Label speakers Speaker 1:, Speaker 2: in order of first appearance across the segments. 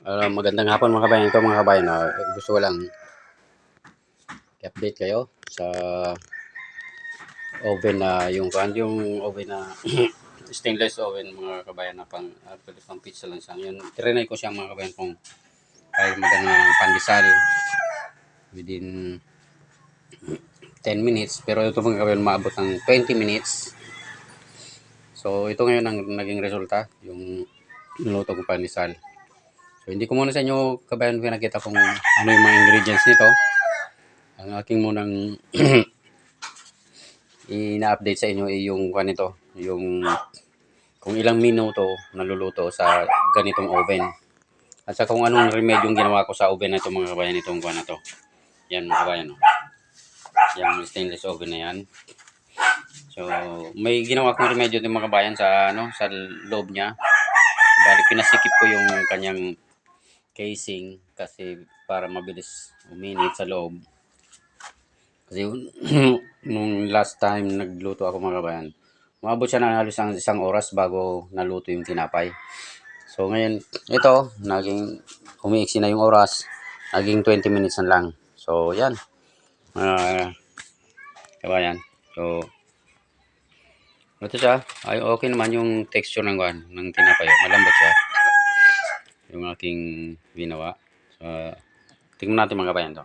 Speaker 1: Magandang hapon mga kabayan. Ito mga kabayan, gusto ko lang i-update kayo sa oven na yung oven na stainless oven mga kabayan na pang pizza lang siya. Yun, trinay ko siya mga kabayan kung kaya magandang pandesal within 10 minutes. Pero ito mga kabayan maabot ng 20 minutes. So ito ngayon ang naging resulta, yung niluto kong pandesal. So hindi ko muna sa inyo kabayan pinakita kung ano yung mga ingredients nito. Ang aking munang ina-update sa inyo ay yung ganito, yung kung ilang minuto naluluto sa ganitong oven. At sa kung anong remedyong ginawa ko sa oven na ito mga kabayan, itong kuha na to. Yan mga kabayan. Yung stainless oven na yan. So, may ginawa kong remedyo din mga kabayan sa loob niya. Bali, pinasikip ko yung kanyang casing kasi para mabilis uminit sa loob. Kasi nung last time nagluto ako mga kabayan, umabot siya ng halos isang oras bago naluto yung tinapay. So ngayon, ito, naging umiiksi na yung oras, naging 20 minutes na lang. So yan, kabayan. So, ito siya, ay okay naman yung texture ng tinapay. Malambot siya, yung aking ginawa. So, tingnan natin mga kabayan to.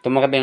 Speaker 1: Ito mga kabayan,